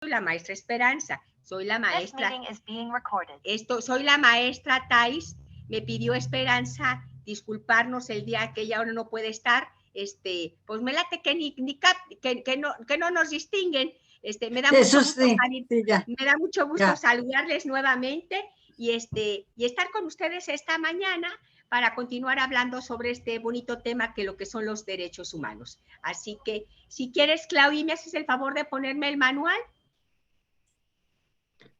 la maestra Esperanza, soy la maestra. Soy la maestra Thais. Me pidió Esperanza disculparnos el día que ella ahora no puede estar. Pues me late que no nos distinguen. Me da mucho gusto, me da mucho gusto saludarles nuevamente y estar con ustedes esta mañana para continuar hablando sobre este bonito tema que lo que son los derechos humanos. Así que, si quieres, Claudia, ¿me haces el favor de ponerme el manual?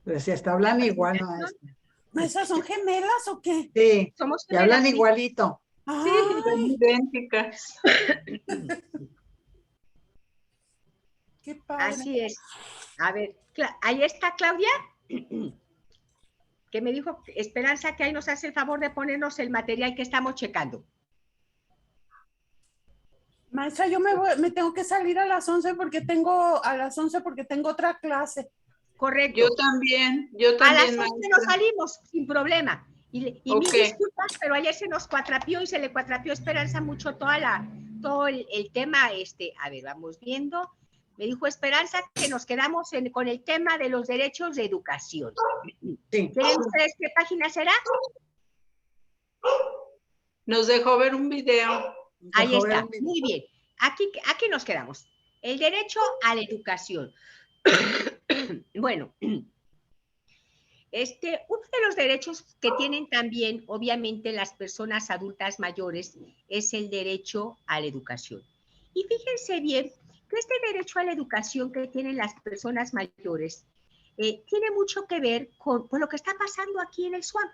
Pues si hasta hablan igual, ¿no? ¿Esas son gemelas o qué? Sí, somos gemelas, hablan sí. Igualito. Sí, son idénticas. Qué padre. Así es. A ver, ahí está Claudia, que me dijo Esperanza que ahí nos hace el favor de ponernos el material que estamos checando. Maestra, yo me tengo que salir a las 11 porque tengo otra clase. Correcto. Yo también. A las 11 nos salimos sin problema. Y mil disculpas, pero ayer se nos cuatrapió y se le cuatrapió a Esperanza mucho todo el tema. A ver, vamos viendo. Me dijo Esperanza que nos quedamos con el tema de los derechos de educación. Sí. ¿Quieren ustedes qué página será? Nos dejó ver un video. Ahí está, muy bien. Aquí nos quedamos. El derecho a la educación. Bueno, uno de los derechos que tienen también, obviamente, las personas adultas mayores es el derecho a la educación. Y fíjense bien que este derecho a la educación que tienen las personas mayores tiene mucho que ver con lo que está pasando aquí en el SUAM.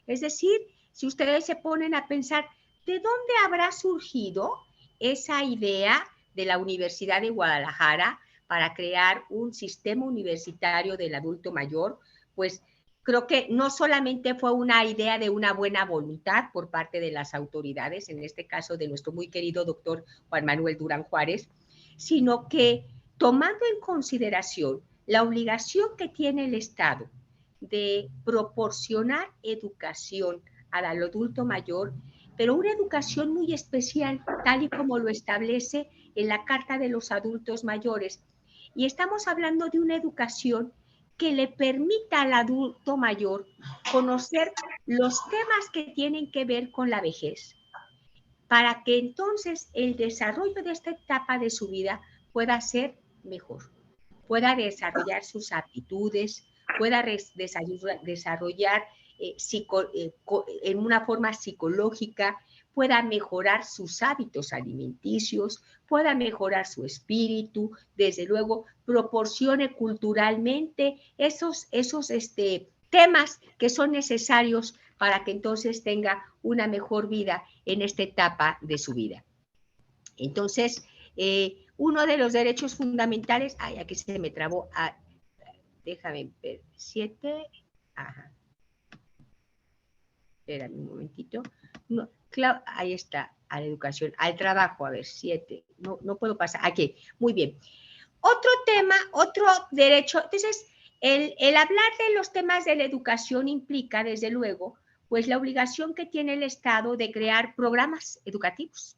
Es decir, si ustedes se ponen a pensar, ¿de dónde habrá surgido esa idea de la Universidad de Guadalajara para crear un sistema universitario del adulto mayor? Pues creo que no solamente fue una idea de una buena voluntad por parte de las autoridades, en este caso de nuestro muy querido doctor Juan Manuel Durán Juárez, sino que tomando en consideración la obligación que tiene el Estado de proporcionar educación al adulto mayor, pero una educación muy especial, tal y como lo establece en la Carta de los Adultos Mayores. Y estamos hablando de una educación que le permita al adulto mayor conocer los temas que tienen que ver con la vejez, para que entonces el desarrollo de esta etapa de su vida pueda ser mejor, pueda desarrollar sus aptitudes, pueda desarrollar en una forma psicológica, pueda mejorar sus hábitos alimenticios, pueda mejorar su espíritu, desde luego proporcione culturalmente esos temas que son necesarios para que entonces tenga una mejor vida en esta etapa de su vida. Entonces, uno de los derechos fundamentales, aquí se me trabó, déjame ver, 7, ajá, espérame un momentito, no, ahí está, a la educación, al trabajo, a ver, 7, no puedo pasar, aquí, muy bien. Otro tema, otro derecho, entonces, el hablar de los temas de la educación implica, desde luego, pues la obligación que tiene el Estado de crear programas educativos.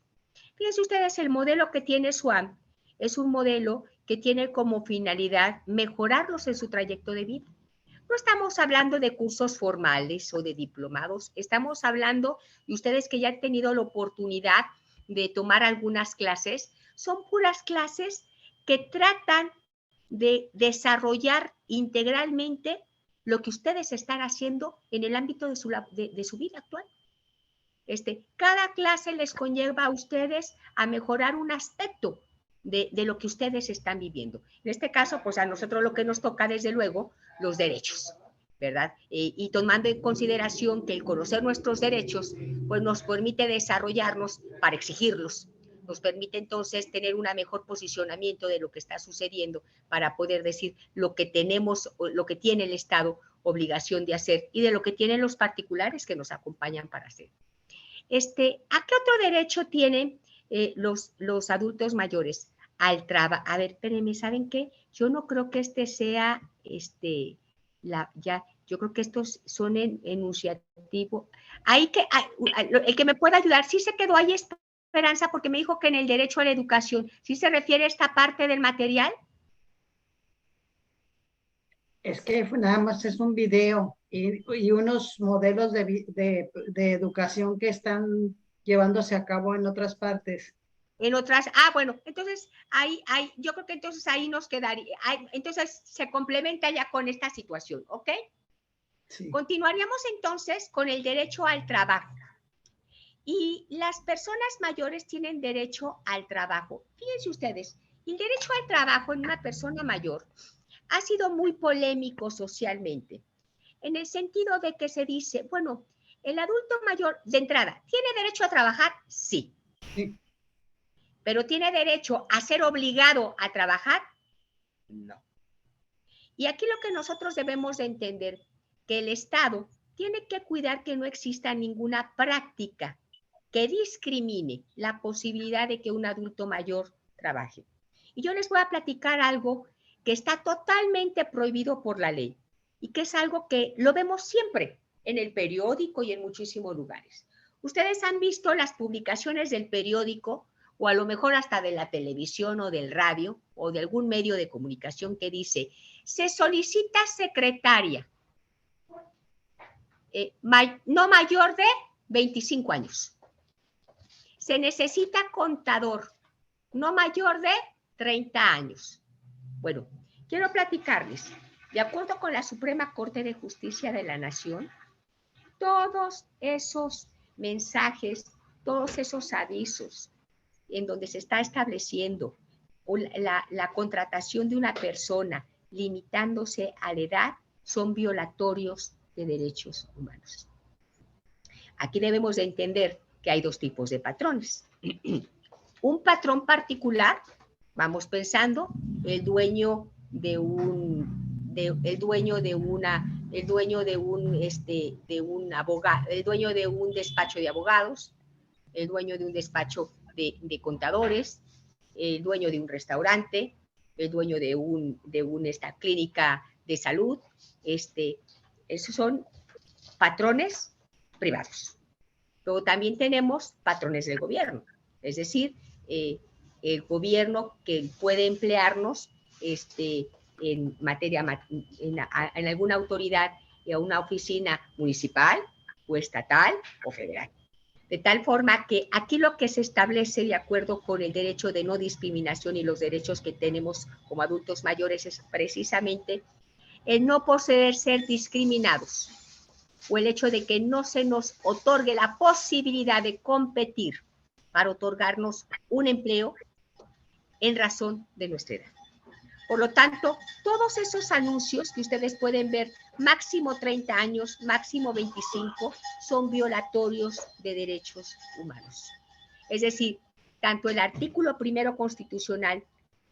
Fíjense ustedes, el modelo que tiene SUAM es un modelo que tiene como finalidad mejorarlos en su trayecto de vida. No estamos hablando de cursos formales o de diplomados, estamos hablando, y ustedes que ya han tenido la oportunidad de tomar algunas clases, son puras clases que tratan de desarrollar integralmente lo que ustedes están haciendo en el ámbito de su vida actual. Cada clase les conlleva a ustedes a mejorar un aspecto de lo que ustedes están viviendo. En este caso, pues a nosotros lo que nos toca, desde luego, los derechos, ¿verdad? Y tomando en consideración que el conocer nuestros derechos, pues nos permite desarrollarnos para exigirlos, nos permite entonces tener un mejor posicionamiento de lo que está sucediendo para poder decir lo que tenemos, lo que tiene el Estado obligación de hacer y de lo que tienen los particulares que nos acompañan para hacer. ¿A qué otro derecho tienen los adultos mayores? Al trabajo. A ver, espérenme, ¿saben qué? Yo no creo que sea, yo creo que estos son enunciativo. El que me pueda ayudar, sí se quedó ahí Esperanza, porque me dijo que en el derecho a la educación, ¿sí se refiere a esta parte del material? Es que nada más es un video y unos modelos de educación que están llevándose a cabo en otras partes. En otras, bueno, entonces yo creo que entonces ahí nos quedaría, entonces se complementa ya con esta situación, ¿ok? Sí. Continuaríamos entonces con el derecho al trabajo. Y las personas mayores tienen derecho al trabajo. Fíjense ustedes, el derecho al trabajo en una persona mayor ha sido muy polémico socialmente, en el sentido de que se dice, bueno, el adulto mayor, de entrada, ¿tiene derecho a trabajar? Sí. Sí. ¿Pero tiene derecho a ser obligado a trabajar? No. Y aquí lo que nosotros debemos de entender, que el Estado tiene que cuidar que no exista ninguna práctica que discrimine la posibilidad de que un adulto mayor trabaje. Y yo les voy a platicar algo que está totalmente prohibido por la ley y que es algo que lo vemos siempre en el periódico y en muchísimos lugares. Ustedes han visto las publicaciones del periódico o a lo mejor hasta de la televisión o del radio o de algún medio de comunicación que dice, se solicita secretaria no mayor de 25 años. Se necesita contador no mayor de 30 años. Bueno, quiero platicarles, de acuerdo con la Suprema Corte de Justicia de la Nación, todos esos mensajes, todos esos avisos en donde se está estableciendo la contratación de una persona limitándose a la edad son violatorios de derechos humanos. Aquí debemos de entender que hay dos tipos de patrones. Un patrón particular, vamos pensando, el dueño de un despacho de abogados, el dueño de un despacho de contadores, el dueño de un restaurante, el dueño de esta clínica de salud, esos son patrones privados. Luego también tenemos patrones del gobierno, es decir, el gobierno que puede emplearnos en materia, en alguna autoridad, en una oficina municipal o estatal o federal. De tal forma que aquí lo que se establece de acuerdo con el derecho de no discriminación y los derechos que tenemos como adultos mayores es precisamente el no poder ser discriminados o el hecho de que no se nos otorgue la posibilidad de competir para otorgarnos un empleo en razón de nuestra edad. Por lo tanto, todos esos anuncios que ustedes pueden ver, máximo 30 años, máximo 25, son violatorios de derechos humanos. Es decir, tanto el artículo primero constitucional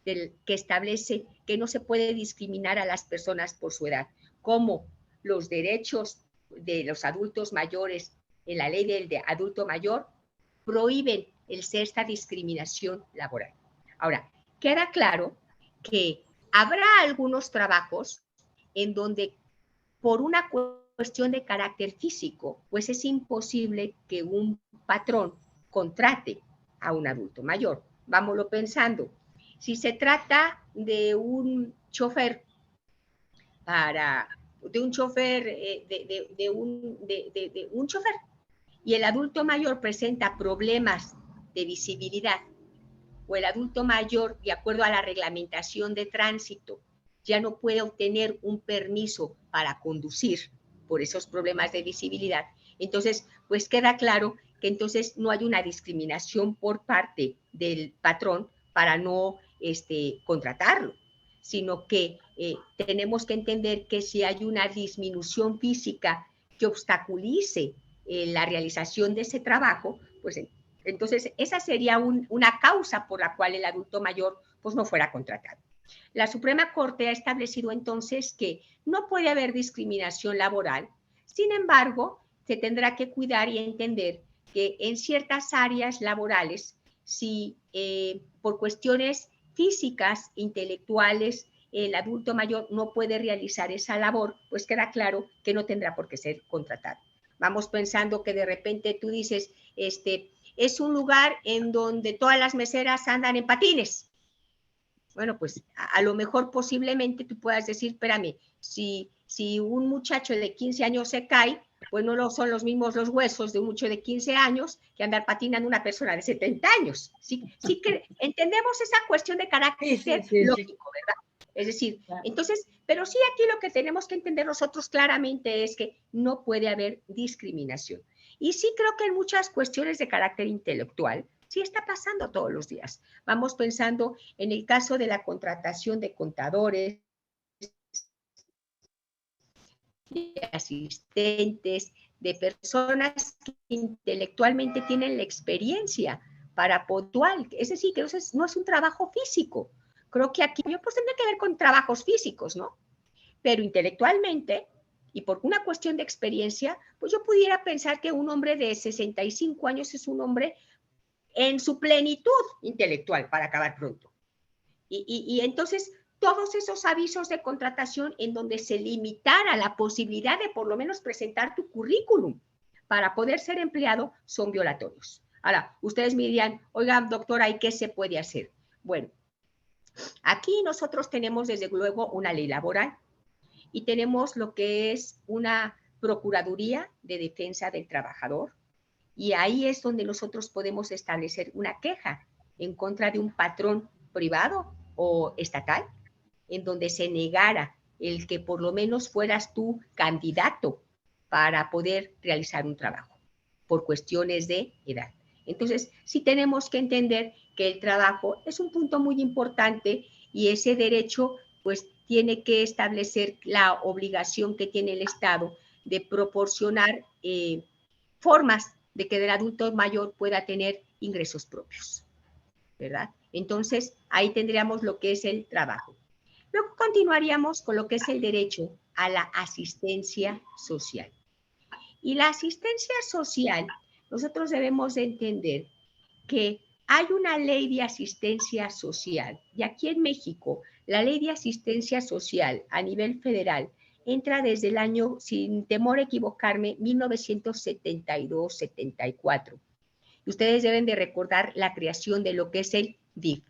que establece que no se puede discriminar a las personas por su edad, como los derechos de los adultos mayores en la ley del adulto mayor, prohíben esta discriminación laboral. Ahora, queda claro que habrá algunos trabajos en donde por una cuestión de carácter físico, pues es imposible que un patrón contrate a un adulto mayor. Vámonos pensando. Si se trata de un chofer un chofer y el adulto mayor presenta problemas de visibilidad o el adulto mayor, de acuerdo a la reglamentación de tránsito, ya no puede obtener un permiso para conducir por esos problemas de visibilidad, entonces pues queda claro que entonces no hay una discriminación por parte del patrón para no contratarlo, sino que tenemos que entender que si hay una disminución física que obstaculice la realización de ese trabajo, pues entonces esa sería una causa por la cual el adulto mayor pues no fuera contratado. La Suprema Corte ha establecido entonces que no puede haber discriminación laboral, sin embargo, se tendrá que cuidar y entender que en ciertas áreas laborales, si por cuestiones físicas, intelectuales, el adulto mayor no puede realizar esa labor, pues queda claro que no tendrá por qué ser contratado. Vamos pensando que de repente tú dices, es un lugar en donde todas las meseras andan en patines. Bueno, pues a lo mejor posiblemente tú puedas decir, espérame, si un muchacho de 15 años se cae, pues no son los mismos los huesos de un muchacho de 15 años que andar patinando una persona de 70 años. Sí que entendemos esa cuestión de carácter lógico, ¿verdad? Es decir, entonces, pero sí aquí lo que tenemos que entender nosotros claramente es que no puede haber discriminación. Y sí creo que en muchas cuestiones de carácter intelectual, sí está pasando todos los días. Vamos pensando en el caso de la contratación de contadores, de asistentes, de personas que intelectualmente tienen la experiencia para puntual. Es decir, que no es un trabajo físico. Creo que aquí pues tendría que ver con trabajos físicos, ¿no? Pero intelectualmente y por una cuestión de experiencia, pues yo pudiera pensar que un hombre de 65 años es un hombre en su plenitud intelectual, para acabar pronto. Y entonces, todos esos avisos de contratación en donde se limitara la posibilidad de por lo menos presentar tu currículum para poder ser empleado son violatorios. Ahora, ustedes me dirían, oiga, doctora, ¿y qué se puede hacer? Bueno, aquí nosotros tenemos desde luego una ley laboral y tenemos lo que es una Procuraduría de Defensa del Trabajador, y ahí es donde nosotros podemos establecer una queja en contra de un patrón privado o estatal, en donde se negara el que por lo menos fueras tú candidato para poder realizar un trabajo por cuestiones de edad. Entonces, sí tenemos que entender que el trabajo es un punto muy importante y ese derecho, pues, tiene que establecer la obligación que tiene el Estado de proporcionar formas de que el adulto mayor pueda tener ingresos propios, ¿verdad? Entonces, ahí tendríamos lo que es el trabajo. Luego continuaríamos con lo que es el derecho a la asistencia social. Y la asistencia social, nosotros debemos de entender que hay una ley de asistencia social, y aquí en México, la ley de asistencia social a nivel federal entra desde el año, sin temor a equivocarme, 1972-74. Ustedes deben de recordar la creación de lo que es el DIF,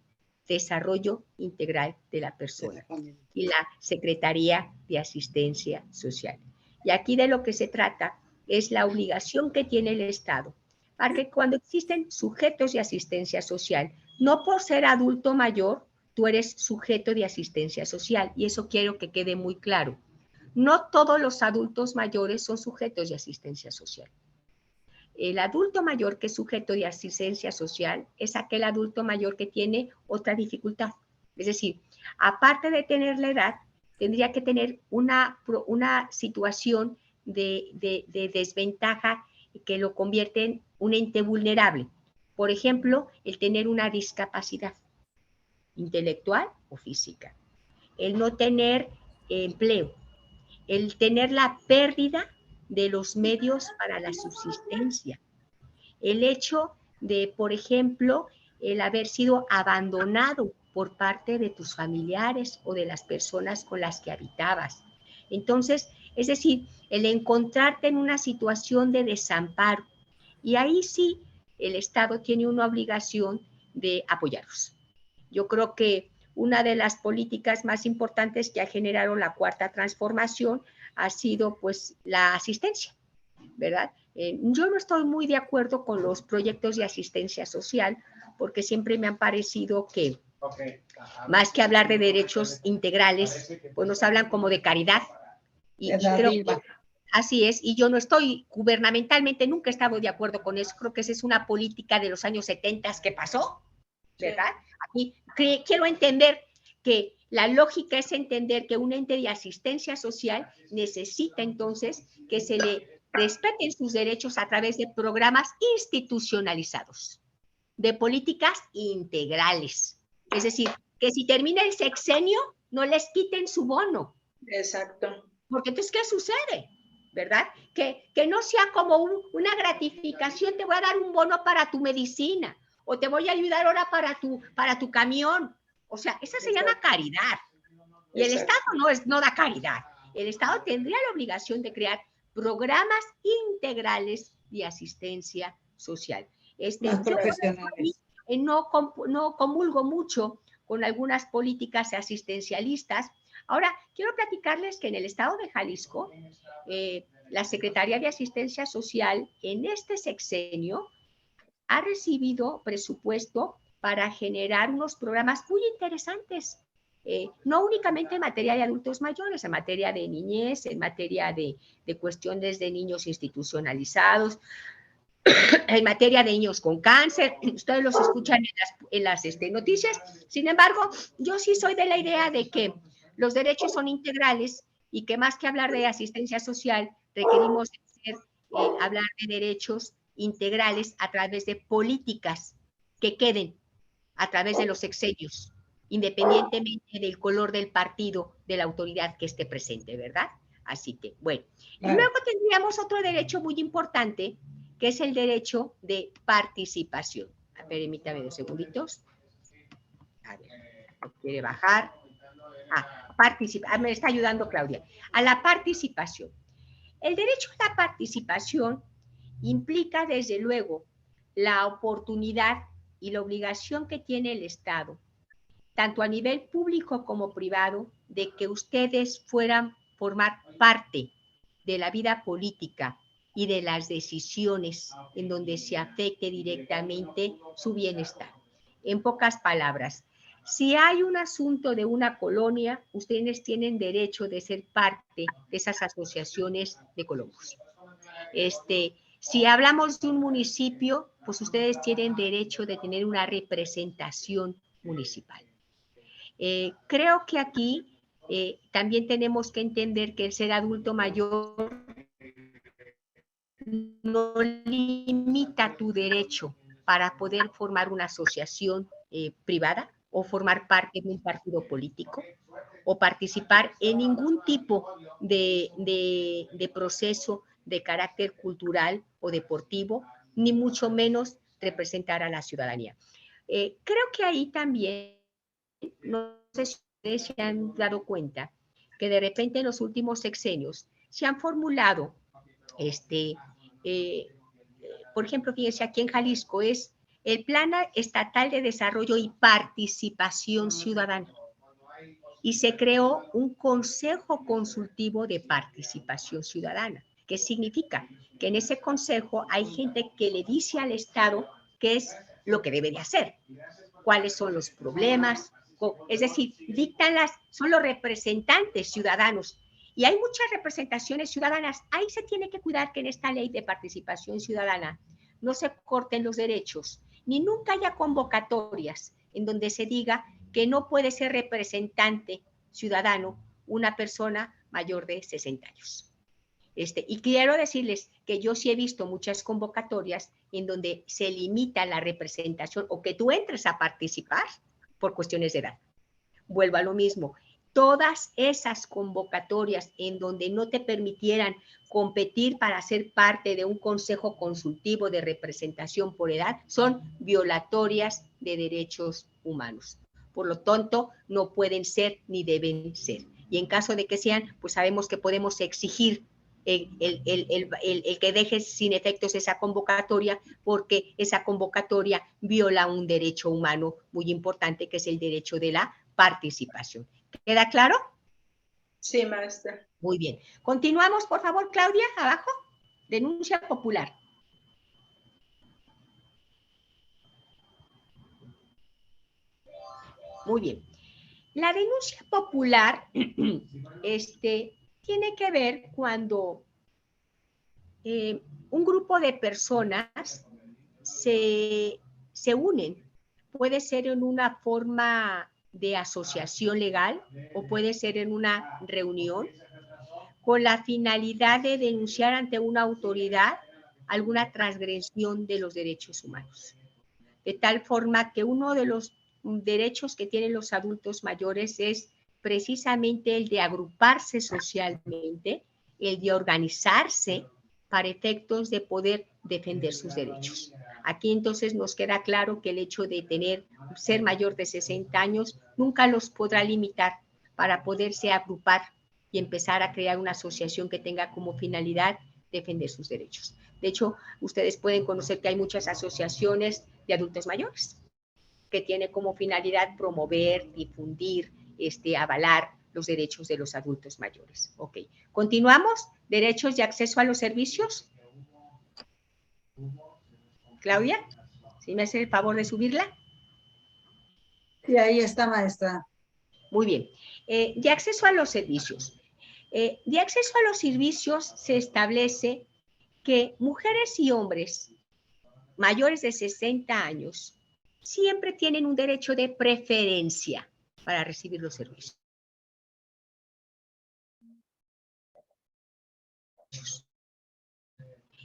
Desarrollo Integral de la Persona, y la Secretaría de Asistencia Social. Y aquí de lo que se trata es la obligación que tiene el Estado para que cuando existen sujetos de asistencia social, no por ser adulto mayor, tú eres sujeto de asistencia social, y eso quiero que quede muy claro. No todos los adultos mayores son sujetos de asistencia social. El adulto mayor que es sujeto de asistencia social es aquel adulto mayor que tiene otra dificultad. Es decir, aparte de tener la edad, tendría que tener una situación de desventaja que lo convierte en un ente vulnerable. Por ejemplo, el tener una discapacidad intelectual o física, el no tener empleo, el tener la pérdida de los medios para la subsistencia, el hecho de, por ejemplo, el haber sido abandonado por parte de tus familiares o de las personas con las que habitabas. Entonces, es decir, el encontrarte en una situación de desamparo. Y ahí sí, el Estado tiene una obligación de apoyarlos. Yo creo que una de las políticas más importantes que ha generado la Cuarta Transformación ha sido, pues, la asistencia, ¿verdad? Yo no estoy muy de acuerdo con los proyectos de asistencia social porque siempre me han parecido que más que hablar de derechos integrales, pues nos hablan como de caridad. Y creo que así es, y yo no estoy gubernamentalmente, nunca he estado de acuerdo con eso. Creo que esa es una política de los años 70 que pasó, ¿verdad? Aquí quiero entender que la lógica es entender que un ente de asistencia social necesita entonces que se le respeten sus derechos a través de programas institucionalizados, de políticas integrales. Es decir, que si termina el sexenio, no les quiten su bono. Exacto. Porque entonces, ¿qué sucede? ¿Verdad? Que no sea como una gratificación, te voy a dar un bono para tu medicina, o te voy a ayudar ahora para tu camión. O sea, esa se llama caridad. Y el Estado no da caridad. El Estado tendría la obligación de crear programas integrales de asistencia social. Más profesionales. No comulgo mucho con algunas políticas asistencialistas. Ahora, quiero platicarles que en el estado de Jalisco, la Secretaría de Asistencia Social en este sexenio ha recibido presupuesto para generar unos programas muy interesantes, no únicamente en materia de adultos mayores, en materia de niñez, en materia de cuestiones de niños institucionalizados, en materia de niños con cáncer. Ustedes los escuchan en las noticias. Sin embargo, yo sí soy de la idea de que los derechos son integrales y que más que hablar de asistencia social, requerimos hablar de derechos integrales a través de políticas que queden a través de los sexenios, independientemente del color del partido de la autoridad que esté presente, ¿verdad? Así que, bueno. Y luego tendríamos otro derecho muy importante, que es el derecho de participación. Permítame 2 segunditos. A ver, quiere bajar. Me está ayudando Claudia. A la participación. El derecho a la participación implica, desde luego, la oportunidad y la obligación que tiene el Estado, tanto a nivel público como privado, de que ustedes fueran formar parte de la vida política y de las decisiones en donde se afecte directamente su bienestar. En pocas palabras, si hay un asunto de una colonia, ustedes tienen derecho de ser parte de esas asociaciones de colonios. Si hablamos de un municipio, pues ustedes tienen derecho de tener una representación municipal. Creo que aquí también tenemos que entender que el ser adulto mayor no limita tu derecho para poder formar una asociación privada o formar parte de un partido político o participar en ningún tipo de proceso de carácter cultural o deportivo, ni mucho menos representar a la ciudadanía. Creo que ahí también, no sé si ustedes se han dado cuenta, que de repente en los últimos sexenios se han formulado, por ejemplo, fíjense, aquí en Jalisco es el Plan Estatal de Desarrollo y Participación Ciudadana. Y se creó un Consejo Consultivo de Participación Ciudadana. ¿Qué significa? Que en ese consejo hay gente que le dice al Estado qué es lo que debe de hacer, cuáles son los problemas, es decir, son los representantes ciudadanos. Y hay muchas representaciones ciudadanas. Ahí se tiene que cuidar que en esta ley de participación ciudadana no se corten los derechos, ni nunca haya convocatorias en donde se diga que no puede ser representante ciudadano una persona mayor de 60 años. Y quiero decirles que yo sí he visto muchas convocatorias en donde se limita la representación o que tú entres a participar por cuestiones de edad. Vuelvo a lo mismo. Todas esas convocatorias en donde no te permitieran competir para ser parte de un consejo consultivo de representación por edad son violatorias de derechos humanos. Por lo tanto, no pueden ser ni deben ser. Y en caso de que sean, pues sabemos que podemos exigir el que dejes sin efectos esa convocatoria, porque esa convocatoria viola un derecho humano muy importante, que es el derecho de la participación. ¿Queda claro? Sí, maestra. Muy bien. Continuamos, por favor, Claudia, abajo. Denuncia popular. Muy bien. La denuncia popular tiene que ver cuando un grupo de personas se unen. Puede ser en una forma de asociación legal o puede ser en una reunión con la finalidad de denunciar ante una autoridad alguna transgresión de los derechos humanos. De tal forma que uno de los derechos que tienen los adultos mayores es precisamente el de agruparse socialmente, el de organizarse para efectos de poder defender sus derechos. Aquí entonces nos queda claro que el hecho de ser mayor de 60 años nunca los podrá limitar para poderse agrupar y empezar a crear una asociación que tenga como finalidad defender sus derechos. De hecho, ustedes pueden conocer que hay muchas asociaciones de adultos mayores. que tiene como finalidad promover, difundir, avalar los derechos de los adultos mayores. Ok, continuamos. Derechos de acceso a los servicios. Claudia, ¿sí me hace el favor de subirla? Sí, ahí está, maestra. Muy bien. De acceso a los servicios. De acceso a los servicios se establece que mujeres y hombres mayores de 60 años siempre tienen un derecho de preferencia para recibir los servicios.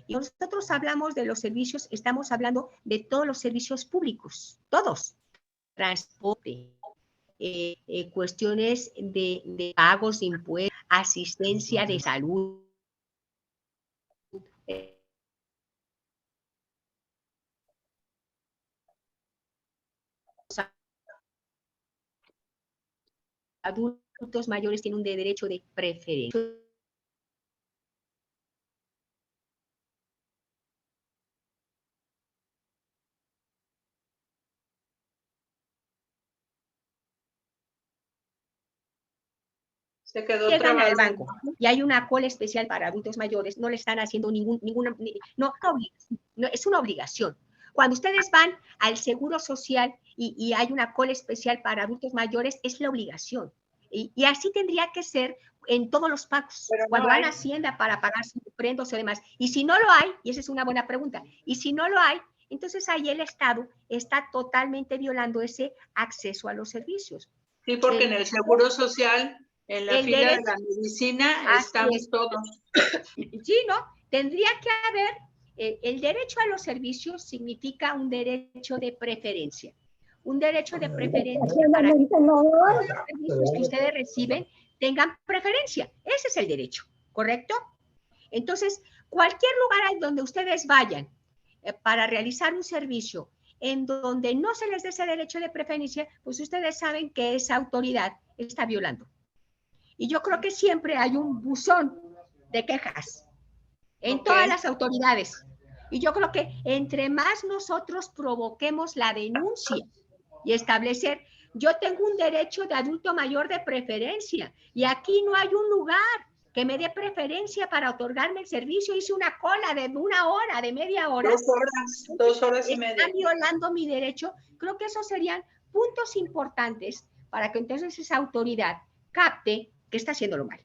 Y cuando nosotros hablamos de los servicios, estamos hablando de todos los servicios públicos, todos. Transporte, cuestiones de pagos de impuestos, asistencia de salud, adultos mayores tienen un derecho de preferencia. Se quedó Llegan al trabado. banco y hay una cola especial para adultos mayores, no le están haciendo no, es una obligación. Cuando ustedes van al Seguro Social y hay una cola especial para adultos mayores, es la obligación. Y así tendría que ser en todos los pagos. Pero cuando no van a hay. Hacienda para pagar sus prendos y demás. Y si no lo hay, y esa es una buena pregunta, y si no lo hay, entonces ahí el Estado está totalmente violando ese acceso a los servicios. Sí, porque en el Seguro Social, en la fila de derecho, la medicina, estamos todos. Sí, ¿no? Tendría que haber, el derecho a los servicios significa un derecho de preferencia. Un derecho de preferencia para que todos los servicios que ustedes reciben tengan preferencia. Ese es el derecho, ¿correcto? Entonces, cualquier lugar en donde ustedes vayan para realizar un servicio en donde no se les dé ese derecho de preferencia, pues ustedes saben que esa autoridad está violando. Y yo creo que siempre hay un buzón de quejas en todas las autoridades. Y yo creo que entre más nosotros provoquemos la denuncia y establecer, yo tengo un derecho de adulto mayor de preferencia y aquí no hay un lugar que me dé preferencia para otorgarme el servicio. Hice una cola de 1 hora, de media hora. 2 horas y media. Están violando mi derecho. Creo que esos serían puntos importantes para que entonces esa autoridad capte que está haciéndolo mal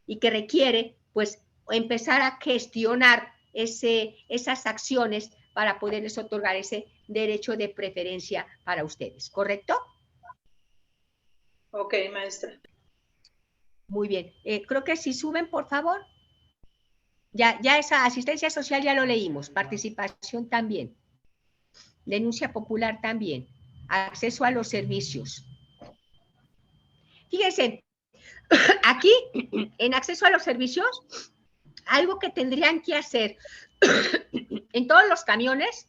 y que requiere, pues, empezar a gestionar esas acciones para poderles otorgar ese derecho de preferencia para ustedes, ¿correcto? Ok, maestra. Muy bien. Creo que si suben, por favor. Ya esa asistencia social ya lo leímos, participación también, denuncia popular también, acceso a los servicios. Fíjense, aquí, en acceso a los servicios, algo que tendrían que hacer en todos los camiones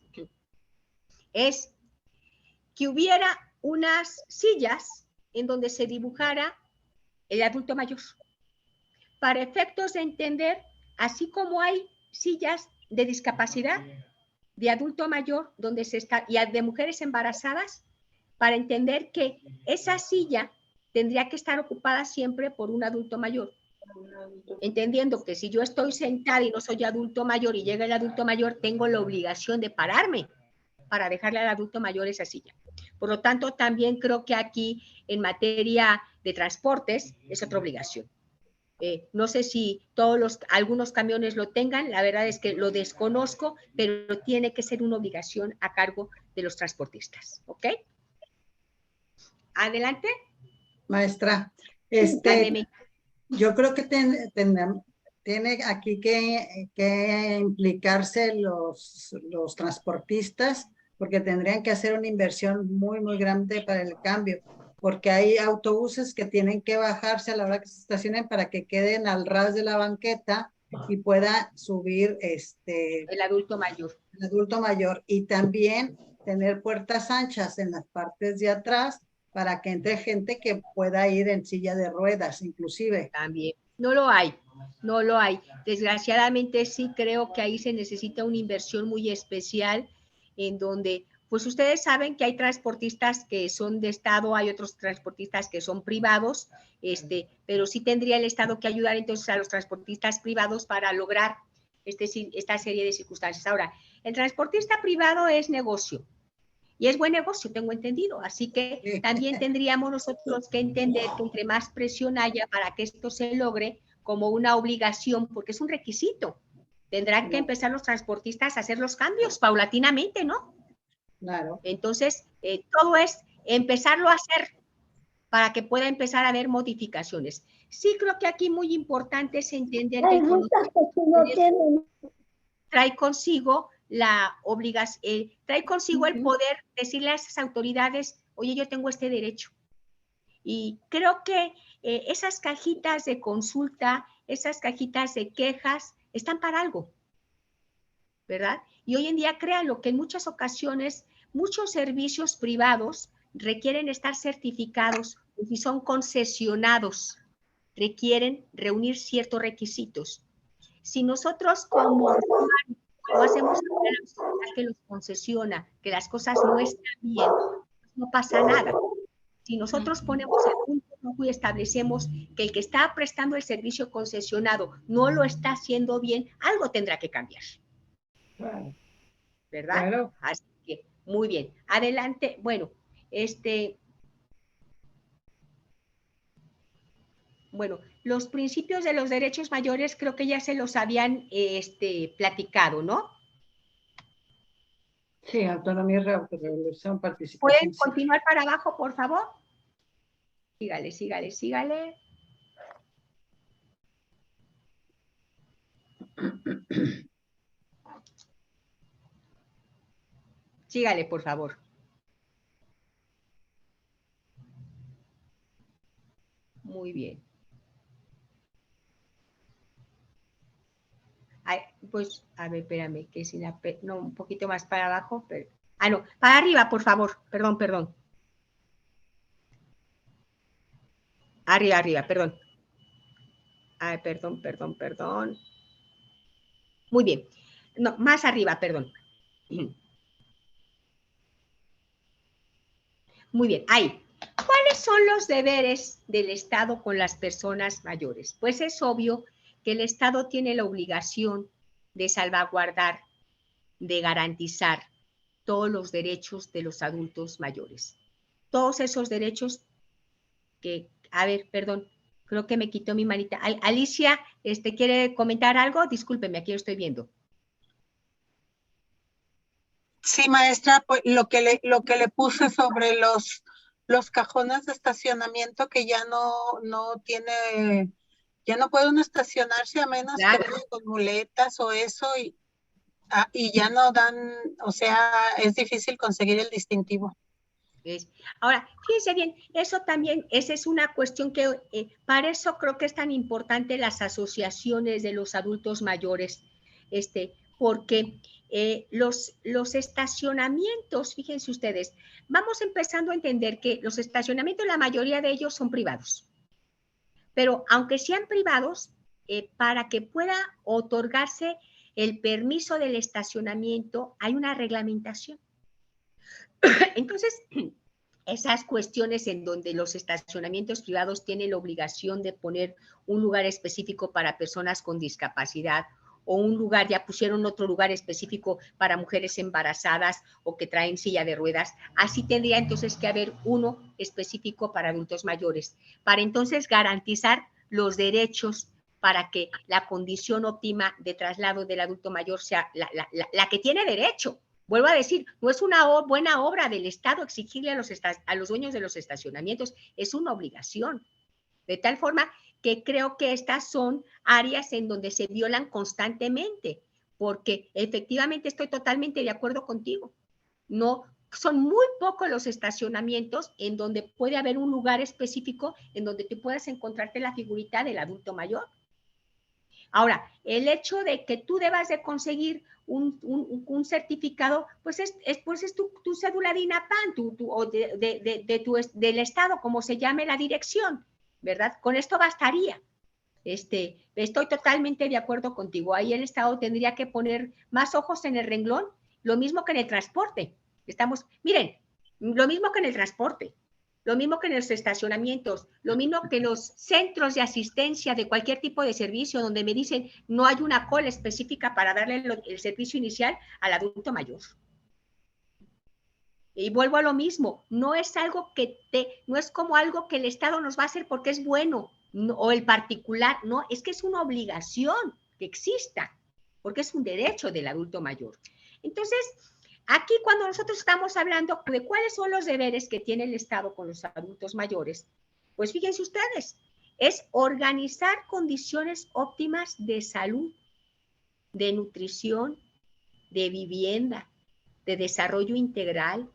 es que hubiera unas sillas en donde se dibujara el adulto mayor, para efectos de entender, así como hay sillas de discapacidad de adulto mayor donde se está, y de mujeres embarazadas, para entender que esa silla tendría que estar ocupada siempre por un adulto mayor. Entendiendo que si yo estoy sentada y no soy adulto mayor y llega el adulto mayor, tengo la obligación de pararme para dejarle al adulto mayor esa silla. Por lo tanto, también creo que aquí, en materia de transportes, es otra obligación. No sé si algunos camiones lo tengan, la verdad es que lo desconozco, pero tiene que ser una obligación a cargo de los transportistas, ¿ok? Adelante. Maestra, yo creo que tiene aquí que implicarse los transportistas, porque tendrían que hacer una inversión muy, muy grande para el cambio, porque hay autobuses que tienen que bajarse a la hora que se estacionen para que queden al ras de la banqueta y pueda subir el adulto mayor. El adulto mayor, y también tener puertas anchas en las partes de atrás para que entre gente que pueda ir en silla de ruedas, inclusive. También. No lo hay, no lo hay. Desgraciadamente sí creo que ahí se necesita una inversión muy especial en donde pues ustedes saben que hay transportistas que son de Estado, hay otros transportistas que son privados, pero sí tendría el Estado que ayudar entonces a los transportistas privados para lograr esta serie de circunstancias. Ahora, el transportista privado es negocio, y es buen negocio, tengo entendido, así que también tendríamos nosotros que entender que entre más presión haya para que esto se logre como una obligación, porque es un requisito, tendrán que empezar los transportistas a hacer los cambios paulatinamente, ¿no? Claro. Entonces, todo es empezarlo a hacer para que pueda empezar a haber modificaciones. Sí creo que aquí muy importante es entender que el conocimiento trae consigo la obligación, trae consigo el poder decirle a esas autoridades, oye, yo tengo este derecho. Y creo que esas cajitas de consulta, esas cajitas de quejas, están para algo, ¿verdad? Y hoy en día, créanlo, que en muchas ocasiones, muchos servicios privados requieren estar certificados y son concesionados, requieren reunir ciertos requisitos. Si nosotros como no hacemos la que los concesiona, que las cosas no están bien, no pasa nada. Si nosotros ponemos el punto rojo y establecemos que el que está prestando el servicio concesionado no lo está haciendo bien, algo tendrá que cambiar. Claro. ¿Verdad? Claro. Así que, muy bien. Adelante. Bueno, bueno, los principios de los derechos mayores creo que ya se los habían platicado, ¿no? Sí, autonomía, revolución, participación. ¿Pueden continuar para abajo, por favor? Sígale, sígale, sígale. Sígale, por favor. Muy bien. Ay, pues, a ver, espérame, que sin no, un poquito más para abajo. Pero, no, para arriba, por favor. Perdón, perdón. Arriba, arriba, perdón. Ay, perdón, perdón, perdón. Muy bien. No, más arriba, perdón. Muy bien, ahí. ¿Cuáles son los deberes del Estado con las personas mayores? Pues es obvio que el Estado tiene la obligación de salvaguardar, de garantizar todos los derechos de los adultos mayores. Todos esos derechos que, a ver, perdón, creo que me quitó mi manita. Alicia, ¿quiere comentar algo? Discúlpeme, aquí lo estoy viendo. Sí, maestra, pues lo que le puse sobre los cajones de estacionamiento que ya no tiene, ya no puede uno estacionarse a menos que vaya con muletas o eso y ya no dan, o sea, es difícil conseguir el distintivo. Ahora, fíjense bien, eso también, esa es una cuestión que para eso creo que es tan importante las asociaciones de los adultos mayores, porque los estacionamientos, fíjense ustedes, vamos empezando a entender que los estacionamientos, la mayoría de ellos son privados, pero aunque sean privados, para que pueda otorgarse el permiso del estacionamiento, hay una reglamentación. Entonces, esas cuestiones en donde los estacionamientos privados tienen la obligación de poner un lugar específico para personas con discapacidad o un lugar, ya pusieron otro lugar específico para mujeres embarazadas o que traen silla de ruedas, así tendría entonces que haber uno específico para adultos mayores, para entonces garantizar los derechos para que la condición óptima de traslado del adulto mayor sea la que tiene derecho. Vuelvo a decir, no es una buena obra del Estado exigirle a los dueños de los estacionamientos, es una obligación. De tal forma que creo que estas son áreas en donde se violan constantemente, porque efectivamente estoy totalmente de acuerdo contigo. No, son muy pocos los estacionamientos en donde puede haber un lugar específico en donde tú puedas encontrarte la figurita del adulto mayor. Ahora, el hecho de que tú debas de conseguir un certificado, pues es tu cédula de INAPAN, o del Estado, como se llame la dirección, ¿verdad? Con esto bastaría. Estoy totalmente de acuerdo contigo. Ahí el Estado tendría que poner más ojos en el renglón, lo mismo que en el transporte. Miren, lo mismo que en el transporte, lo mismo que en los estacionamientos, lo mismo que en los centros de asistencia de cualquier tipo de servicio donde me dicen no hay una cola específica para darle el servicio inicial al adulto mayor. Y vuelvo a lo mismo, no es como algo que el Estado nos va a hacer porque es bueno, no, o el particular, no, es que es una obligación que exista, porque es un derecho del adulto mayor. Entonces, aquí cuando nosotros estamos hablando de cuáles son los deberes que tiene el Estado con los adultos mayores, pues fíjense ustedes, es organizar condiciones óptimas de salud, de nutrición, de vivienda, de desarrollo integral,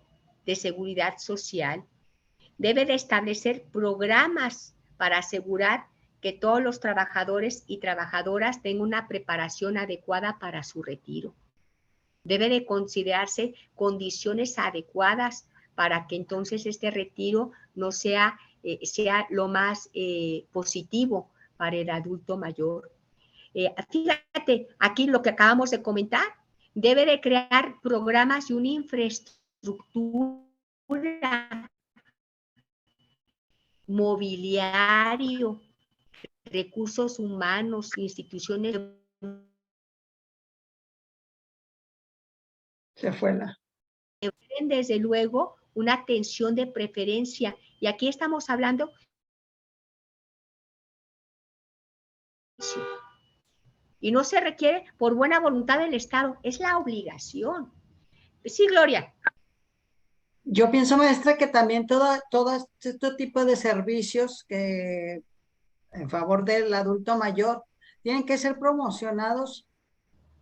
de seguridad social. Debe de establecer programas para asegurar que todos los trabajadores y trabajadoras tengan una preparación adecuada para su retiro. Debe de considerarse condiciones adecuadas para que entonces este retiro no sea lo más positivo para el adulto mayor. Fíjate, aquí lo que acabamos de comentar, debe de crear programas y una infraestructura, mobiliario, recursos humanos, instituciones. Se fue la. Desde luego, una atención de preferencia. Y aquí estamos hablando. Y no se requiere por buena voluntad del Estado, es la obligación. Sí, Gloria. Yo pienso, maestra, que también todo este tipo de servicios que en favor del adulto mayor tienen que ser promocionados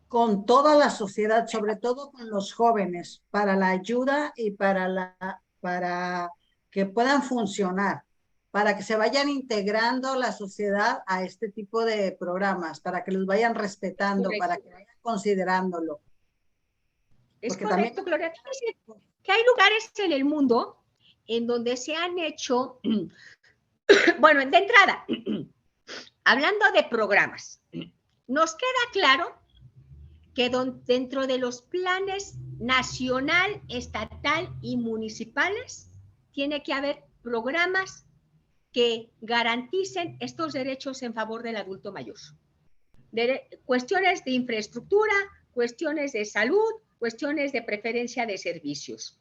con toda la sociedad, sobre todo con los jóvenes, para la ayuda y para que puedan funcionar, para que se vayan integrando la sociedad a este tipo de programas, para que los vayan respetando, correcto, para que vayan considerándolo. Es correcto, también, Gloria. Que hay lugares en el mundo en donde se han hecho, bueno, de entrada, hablando de programas, nos queda claro que dentro de los planes nacional, estatal y municipales tiene que haber programas que garanticen estos derechos en favor del adulto mayor. Cuestiones de infraestructura, cuestiones de salud, cuestiones de preferencia de servicios.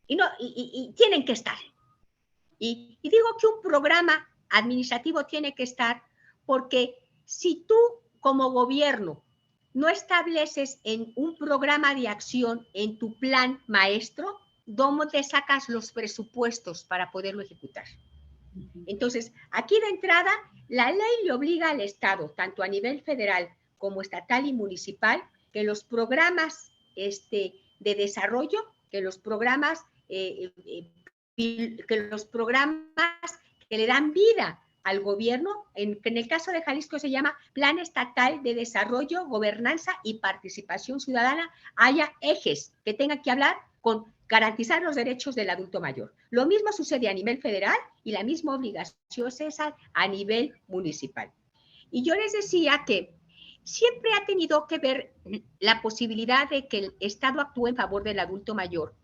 Y tienen que estar. Y digo que un programa administrativo tiene que estar porque si tú como gobierno no estableces en un programa de acción en tu plan maestro, ¿dónde sacas los presupuestos para poderlo ejecutar? Entonces, aquí de entrada, la ley le obliga al Estado, tanto a nivel federal como estatal y municipal, que los programas de desarrollo, que los programas que le dan vida al gobierno, en el caso de Jalisco se llama Plan Estatal de Desarrollo, Gobernanza y Participación Ciudadana, haya ejes que tengan que hablar con garantizar los derechos del adulto mayor. Lo mismo sucede a nivel federal y la misma obligación es a nivel municipal. Y yo les decía que siempre ha tenido que ver la posibilidad de que el Estado actúe en favor del adulto mayor,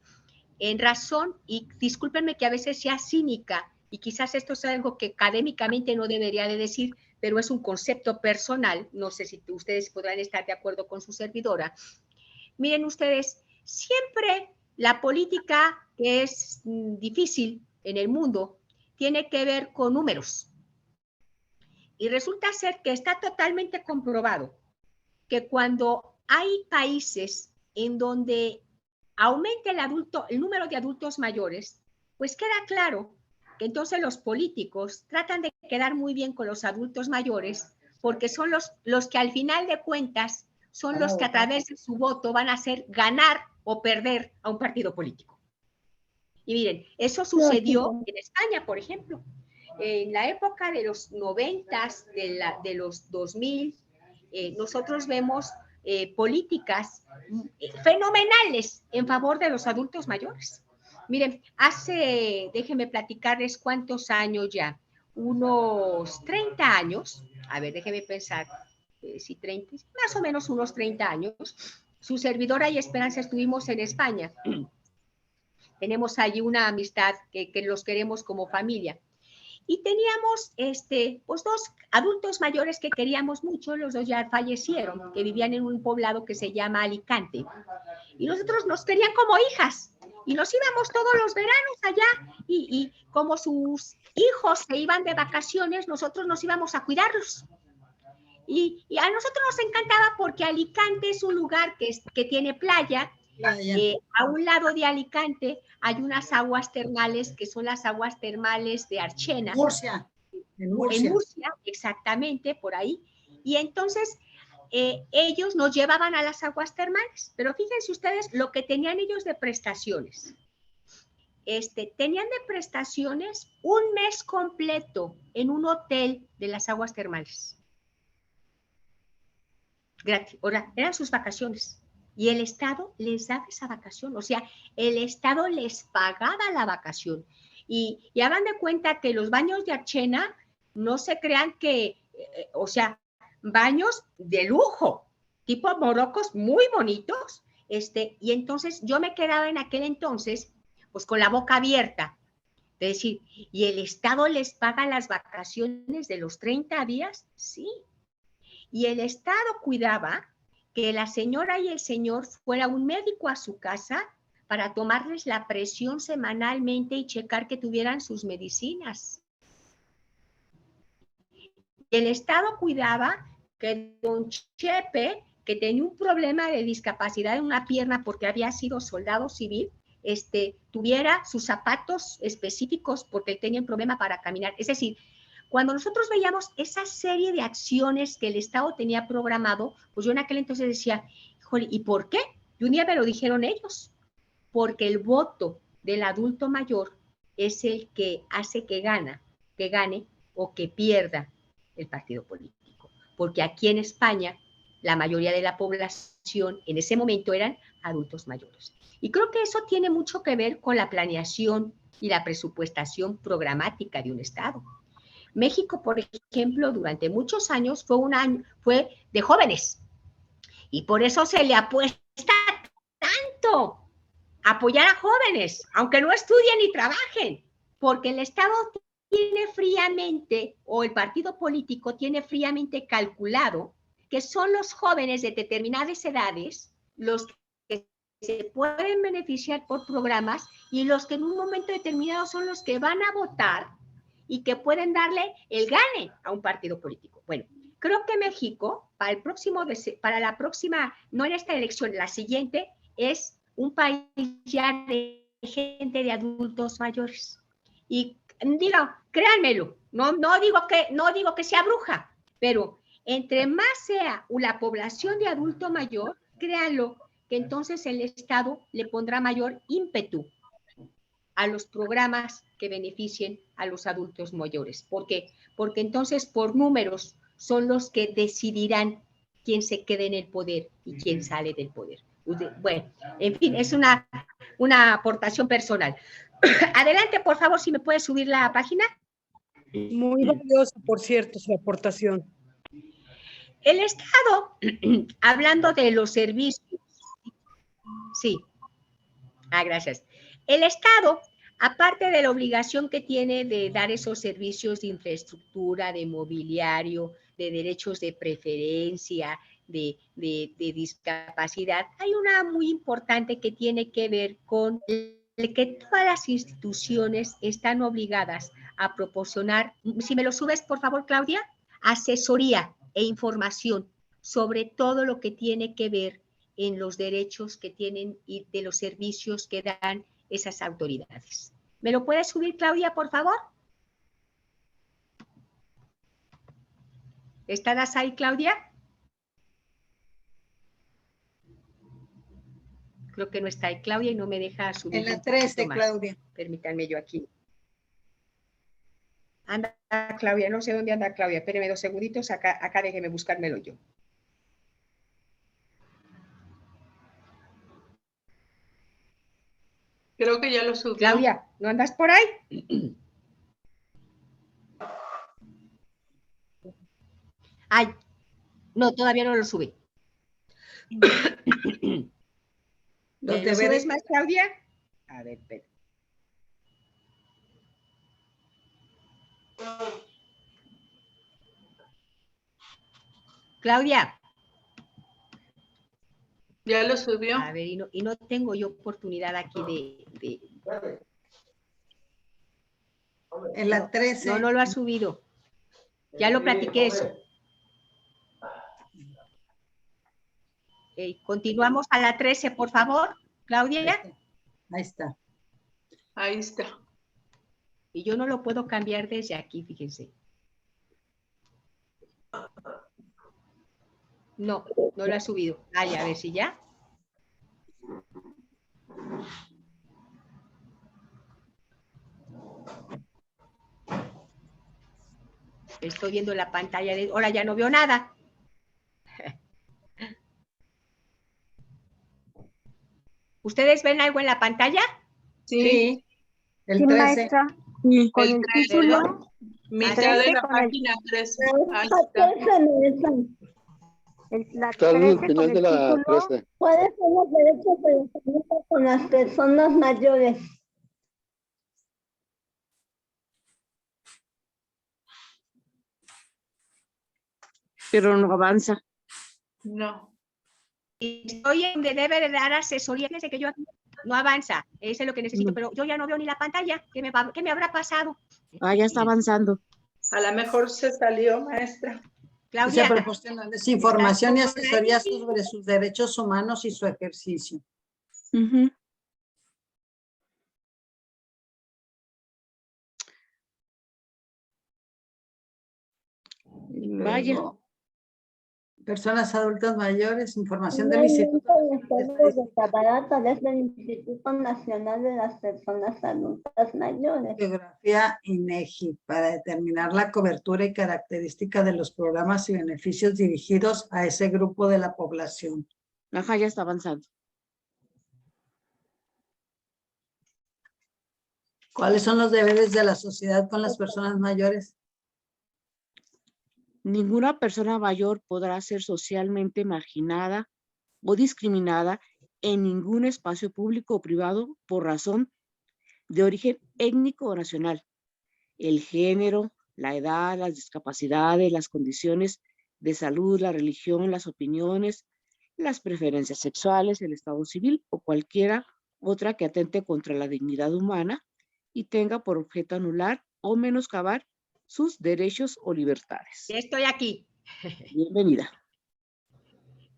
en razón, y discúlpenme que a veces sea cínica, y quizás esto es algo que académicamente no debería de decir, pero es un concepto personal, no sé si ustedes podrán estar de acuerdo con su servidora. Miren ustedes, siempre la política que es difícil en el mundo tiene que ver con números. Y resulta ser que está totalmente comprobado que cuando hay países en donde aumenta el número de adultos mayores, pues queda claro que entonces los políticos tratan de quedar muy bien con los adultos mayores porque son los que al final de cuentas son los que a través de su voto van a hacer ganar o perder a un partido político. Y miren, eso sucedió en España, por ejemplo. En la época de los 90s, de los 2000, nosotros vemos políticas fenomenales en favor de los adultos mayores. Miren, déjenme platicarles cuántos años ya, unos 30 años, a ver, déjenme pensar, si 30, más o menos unos 30 años, su servidora y Esperanza estuvimos en España tenemos allí una amistad que los queremos como familia. Y teníamos pues 2 adultos mayores que queríamos mucho, los 2 ya fallecieron, que vivían en un poblado que se llama Alicante. Y nosotros nos querían como hijas. Y nos íbamos todos los veranos allá. Y como sus hijos se iban de vacaciones, nosotros nos íbamos a cuidarlos. Y a nosotros nos encantaba porque Alicante es un lugar que tiene playa. A un lado de Alicante hay unas aguas termales que son las aguas termales de Archena. Murcia. En Murcia, exactamente, por ahí. Y entonces ellos nos llevaban a las aguas termales. Pero fíjense ustedes lo que tenían ellos de prestaciones. Tenían de prestaciones un mes completo en un hotel de las aguas termales. Gratis. Ahora, eran sus vacaciones. Y el Estado les daba esa vacación, o sea, el Estado les pagaba la vacación. Y hagan de cuenta que los baños de Archena no se crean que, o sea, baños de lujo, tipo morocos muy bonitos, y entonces yo me quedaba en aquel entonces, pues con la boca abierta, de decir, ¿y el Estado les paga las vacaciones de los 30 días? Sí. Y el Estado cuidaba que la señora y el señor fuera un médico a su casa para tomarles la presión semanalmente y checar que tuvieran sus medicinas. El Estado cuidaba que don Chepe, que tenía un problema de discapacidad en una pierna porque había sido soldado civil, tuviera sus zapatos específicos porque él tenía un problema para caminar. Es decir, cuando nosotros veíamos esa serie de acciones que el Estado tenía programado, pues yo en aquel entonces decía, híjole, ¿y por qué? Y un día me lo dijeron ellos, porque el voto del adulto mayor es el que hace que gane o que pierda el partido político. Porque aquí en España, la mayoría de la población en ese momento eran adultos mayores. Y creo que eso tiene mucho que ver con la planeación y la presupuestación programática de un Estado. México, por ejemplo, durante muchos años fue de jóvenes y por eso se le apuesta tanto a apoyar a jóvenes, aunque no estudien ni trabajen, porque el Estado tiene fríamente, o el partido político tiene fríamente calculado que son los jóvenes de determinadas edades los que se pueden beneficiar por programas y los que en un momento determinado son los que van a votar y que pueden darle el gane a un partido político. Bueno, creo que México, para la próxima, no en esta elección, la siguiente, es un país ya de gente de adultos mayores. Y digo, créanmelo, no digo que sea bruja, pero entre más sea la población de adulto mayor, créanlo, que entonces el Estado le pondrá mayor ímpetu a los programas que beneficien a los adultos mayores. ¿Por qué? Porque entonces por números son los que decidirán quién se queda en el poder y quién sale del poder. Bueno, en fin, es una aportación personal. Adelante, por favor, si me puedes subir la página. Muy valiosa, por cierto, su aportación. El Estado, hablando de los servicios, sí. Gracias. El Estado, aparte de la obligación que tiene de dar esos servicios de infraestructura, de mobiliario, de derechos de preferencia, de discapacidad, hay una muy importante que tiene que ver con que todas las instituciones están obligadas a proporcionar, si me lo subes por favor, Claudia, asesoría e información sobre todo lo que tiene que ver en los derechos que tienen y de los servicios que dan esas autoridades. ¿Me lo puedes subir, Claudia, por favor? ¿Estás ahí, Claudia? Creo que no está ahí, Claudia, y no me deja subir. En la 13, Claudia. Permítanme yo aquí. Anda, Claudia, no sé dónde anda Claudia. Espéreme 2 segunditos, acá déjeme buscármelo yo. Creo que ya lo subió. Claudia, ¿no andas por ahí? Ay, no, todavía no lo subí. ¿Lo subes más, Claudia? A ver, espera. Claudia. ¿Ya lo subió? A ver, y no tengo yo oportunidad aquí de... En la 13. No lo ha subido. Ya lo platiqué eso. Continuamos a la 13, por favor, Claudia. Ahí está. Ahí está. Y yo no lo puedo cambiar desde aquí, fíjense. No lo ha subido. Ay, a ver si ya. Estoy viendo la pantalla de... Ahora ya no veo nada. ¿Ustedes ven algo en la pantalla? Sí. El Sí, 13. maestra. Sí, con el 13, título. mitad de la página 13. Ahí está. La Está al 13 con final el de la título. 13. ¿Cuáles son los derechos de los adultos con las personas mayores? Pero no avanza. No. Estoy en donde debe de dar asesoría. Fíjense que yo aquí no avanza. Eso es lo que necesito, pero yo ya no veo ni la pantalla. ¿Qué me habrá pasado? Ya está avanzando. A lo mejor se salió, maestra. Claudia. Se proporciona información y asesoría sobre sus derechos humanos y su ejercicio. Vaya. Luego, personas adultas mayores, información del Instituto de Tabarato desde el Instituto Nacional de las Personas Adultas Mayores. Geografía INEGI para determinar la cobertura y característica de los programas y beneficios dirigidos a ese grupo de la población. Ajá, ya está avanzando. ¿Cuáles son los deberes de la sociedad con las personas mayores? Ninguna persona mayor podrá ser socialmente marginada o discriminada en ningún espacio público o privado por razón de origen étnico o nacional. El género, la edad, las discapacidades, las condiciones de salud, la religión, las opiniones, las preferencias sexuales, el estado civil o cualquiera otra que atente contra la dignidad humana y tenga por objeto anular o menoscabar sus derechos o libertades. Ya estoy aquí. Bienvenida.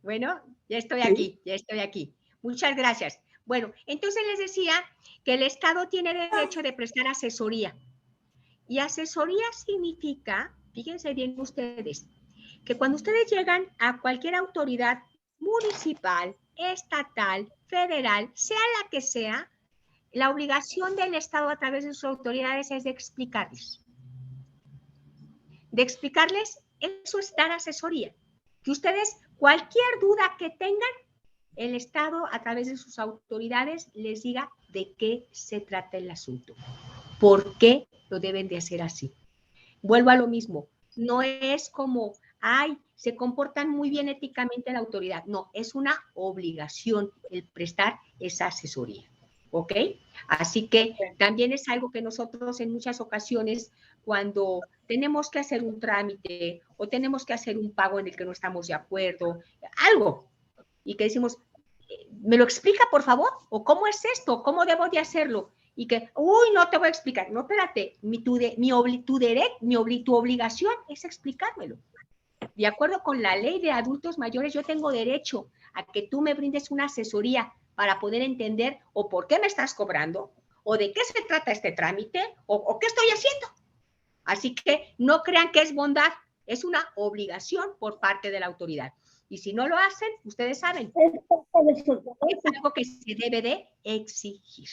Bueno, ya estoy aquí. Muchas gracias. Bueno, entonces les decía que el Estado tiene derecho de prestar asesoría. Y asesoría significa, fíjense bien ustedes, que cuando ustedes llegan a cualquier autoridad municipal, estatal, federal, sea la que sea, la obligación del Estado a través de sus autoridades es de explicarles. Eso es dar asesoría. Que ustedes, cualquier duda que tengan, el Estado a través de sus autoridades les diga de qué se trata el asunto. ¿Por qué lo deben de hacer así? Vuelvo a lo mismo. No es como, se comportan muy bien éticamente la autoridad. No, es una obligación el prestar esa asesoría. ¿Ok? Así que también es algo que nosotros en muchas ocasiones, cuando tenemos que hacer un trámite o tenemos que hacer un pago en el que no estamos de acuerdo, algo, y que decimos, ¿me lo explica, por favor? ¿O cómo es esto? ¿Cómo debo de hacerlo? Y que, no te voy a explicar. No, espérate, tu obligación es explicármelo. De acuerdo con la ley de adultos mayores, yo tengo derecho a que tú me brindes una asesoría para poder entender o por qué me estás cobrando, o de qué se trata este trámite, o qué estoy haciendo. Así que no crean que es bondad, es una obligación por parte de la autoridad. Y si no lo hacen, ustedes saben, es algo que se debe de exigir.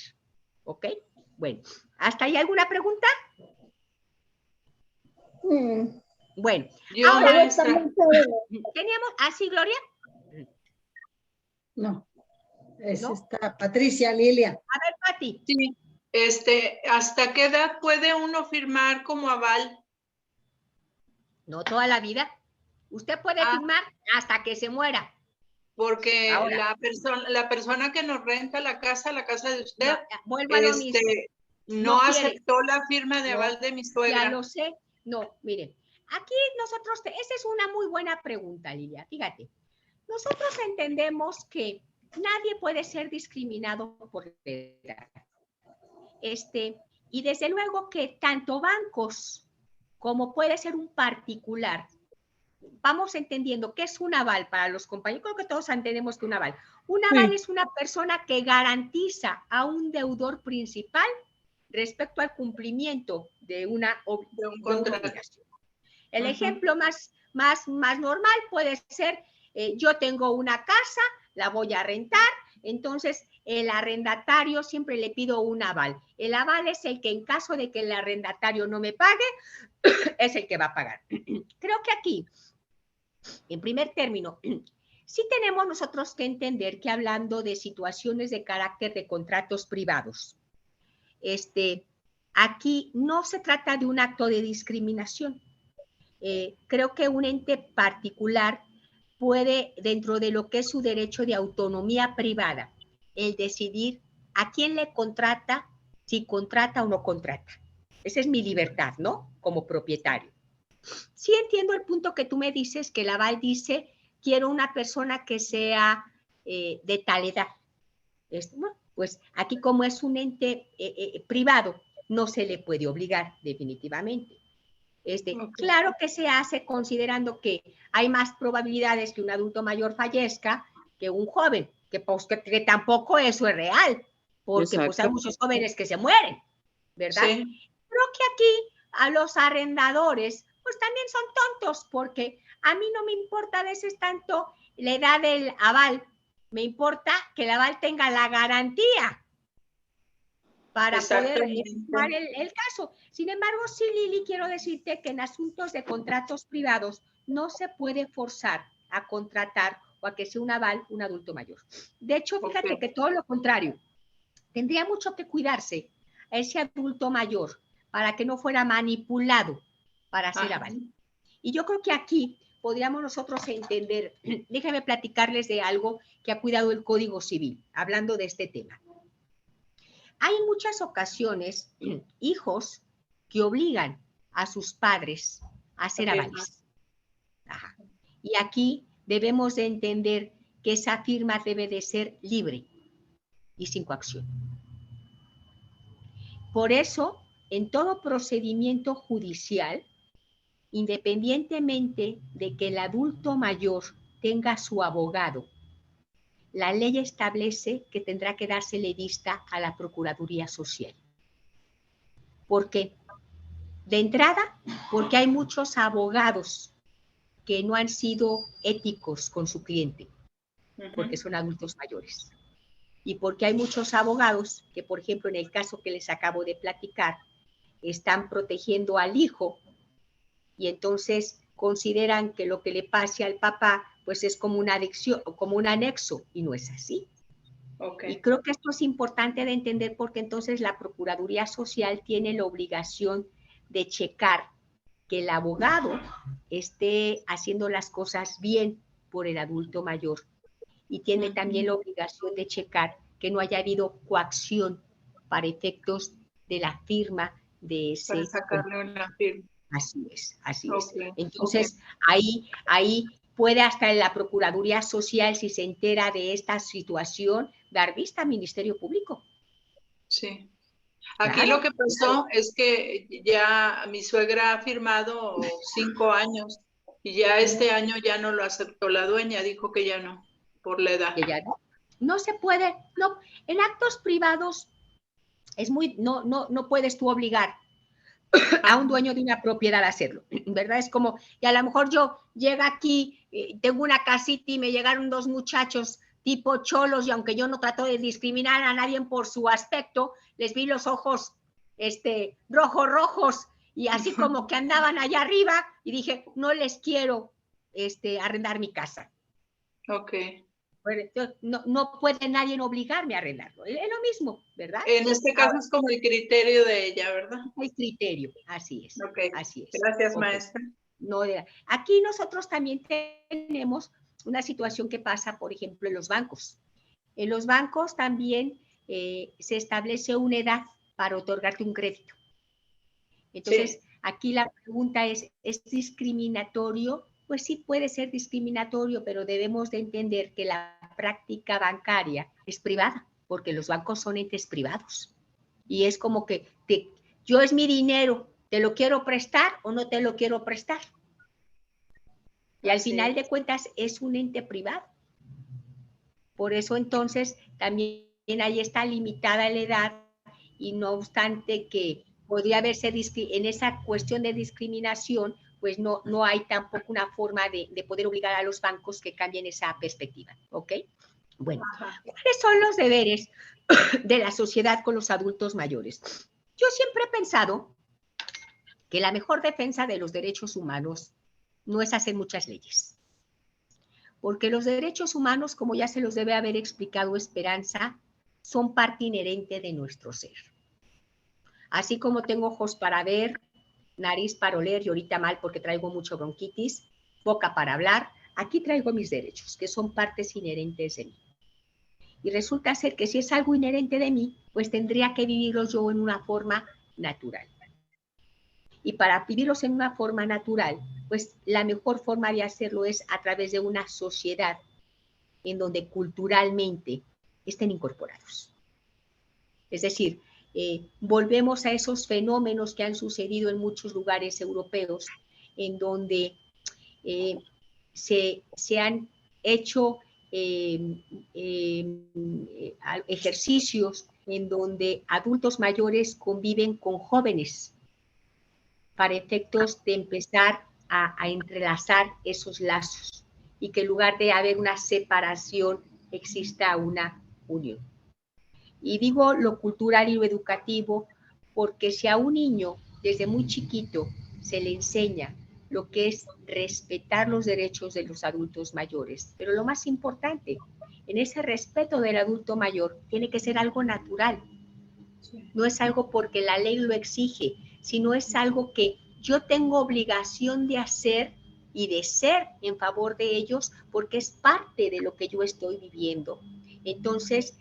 ¿Ok? Bueno, ¿hasta ahí alguna pregunta? Bueno, ahora teníamos, ¿sí, Gloria? No, está Patricia, Lilia. A ver, Pati. Sí, ¿hasta qué edad puede uno firmar como aval? No toda la vida. Usted puede firmar hasta que se muera. Porque ahora, la persona que nos renta la casa de usted, vuelvo a lo mismo. No quiere. aceptó la firma de aval de mi suegra. Ya lo sé. No, miren, aquí nosotros, esa es una muy buena pregunta, Lilia. Fíjate, nosotros entendemos que nadie puede ser discriminado por la edad. Y desde luego que tanto bancos como puede ser un particular, vamos entendiendo qué es un aval para los compañeros. Creo que todos entendemos que un aval. Un aval es una persona que garantiza a un deudor principal respecto al cumplimiento de una obligación. El ejemplo más normal puede ser, yo tengo una casa, la voy a rentar, entonces el arrendatario siempre le pido un aval. El aval es el que en caso de que el arrendatario no me pague, es el que va a pagar. Creo que aquí, en primer término, sí tenemos nosotros que entender que hablando de situaciones de carácter de contratos privados, aquí no se trata de un acto de discriminación. Creo que un ente particular puede, dentro de lo que es su derecho de autonomía privada, el decidir a quién le contrata, si contrata o no contrata. Esa es mi libertad, ¿no? Como propietario. Sí entiendo el punto que tú me dices, que el aval dice, quiero una persona que sea de tal edad. Bueno, pues aquí como es un ente privado, no se le puede obligar definitivamente. Claro que se hace considerando que hay más probabilidades que un adulto mayor fallezca que un joven, que tampoco eso es real, porque pues, hay muchos jóvenes que se mueren, ¿verdad? Sí. Creo que aquí a los arrendadores pues también son tontos, porque a mí no me importa a veces tanto la edad del aval, me importa que el aval tenga la garantía para poder estimar el caso. Sin embargo, sí, Lili, quiero decirte que en asuntos de contratos privados no se puede forzar a contratar o a que sea un aval un adulto mayor. De hecho, fíjate que todo lo contrario, tendría mucho que cuidarse a ese adulto mayor para que no fuera manipulado para ser aval. Y yo creo que aquí podríamos nosotros entender, déjenme platicarles de algo que ha cuidado el Código Civil, hablando de este tema. Hay muchas ocasiones hijos que obligan a sus padres a ser avales. Y aquí debemos de entender que esa firma debe de ser libre y sin coacción. Por eso, en todo procedimiento judicial, independientemente de que el adulto mayor tenga su abogado, la ley establece que tendrá que dársele vista a la Procuraduría Social. ¿Por qué? De entrada, porque hay muchos abogados que no han sido éticos con su cliente, porque son adultos mayores. Y porque hay muchos abogados que, por ejemplo, en el caso que les acabo de platicar, están protegiendo al hijo y entonces consideran que lo que le pase al papá pues es como una adicción o como un anexo, y no es así. Y creo que esto es importante de entender, porque entonces la Procuraduría Social tiene la obligación de checar que el abogado esté haciendo las cosas bien por el adulto mayor, y tiene también la obligación de checar que no haya habido coacción para efectos de la firma de ese. Para sacarle una firma. Así es, así es. Entonces, ahí puede hasta en la Procuraduría Social, si se entera de esta situación, dar vista al Ministerio Público. Sí. Aquí lo que pasó es que ya mi suegra ha firmado 5 años y ya este año ya no lo aceptó la dueña, dijo que ya no, por la edad. Que ya no. No se puede, no, en actos privados es no puedes tú obligar a un dueño de una propiedad a hacerlo, ¿verdad? Es como, y a lo mejor yo llego aquí, tengo una casita y me llegaron 2 muchachos tipo cholos, y aunque yo no trato de discriminar a nadie por su aspecto, les vi los ojos rojos, y así como que andaban allá arriba, y dije, no les quiero arrendar mi casa. No puede nadie obligarme a arrendarlo. Es lo mismo, ¿verdad? En este caso es como el criterio de ella, ¿verdad? El criterio, así es. Así es. Gracias, maestra. No, aquí nosotros también tenemos una situación que pasa, por ejemplo, en los bancos. En los bancos también se establece una edad para otorgarte un crédito. Entonces, aquí la pregunta ¿es discriminatorio? Pues sí puede ser discriminatorio, pero debemos de entender que la práctica bancaria es privada, porque los bancos son entes privados. Y es como que yo es mi dinero, ¿te lo quiero prestar o no te lo quiero prestar? Y al final de cuentas es un ente privado. Por eso entonces también ahí está limitada la edad y no obstante que podría verse en esa cuestión de discriminación, pues no hay tampoco una forma de poder obligar a los bancos que cambien esa perspectiva, ¿ok? Bueno, ¿cuáles son los deberes de la sociedad con los adultos mayores? Yo siempre he pensado que la mejor defensa de los derechos humanos no es hacer muchas leyes. Porque los derechos humanos, como ya se los debe haber explicado Esperanza, son parte inherente de nuestro ser. Así como tengo ojos para ver, nariz para oler, y ahorita mal porque traigo mucho bronquitis, boca para hablar, aquí traigo mis derechos, que son partes inherentes de mí. Y resulta ser que si es algo inherente de mí, pues tendría que vivirlos yo en una forma natural. Y para vivirlos en una forma natural, pues la mejor forma de hacerlo es a través de una sociedad en donde culturalmente estén incorporados. Es decir, volvemos a esos fenómenos que han sucedido en muchos lugares europeos, en donde se han hecho ejercicios en donde adultos mayores conviven con jóvenes para efectos de empezar a entrelazar esos lazos y que en lugar de haber una separación exista una unión. Y digo lo cultural y lo educativo porque si a un niño desde muy chiquito se le enseña lo que es respetar los derechos de los adultos mayores, pero lo más importante, en ese respeto del adulto mayor tiene que ser algo natural. No es algo porque la ley lo exige, sino es algo que yo tengo obligación de hacer y de ser en favor de ellos porque es parte de lo que yo estoy viviendo. Entonces,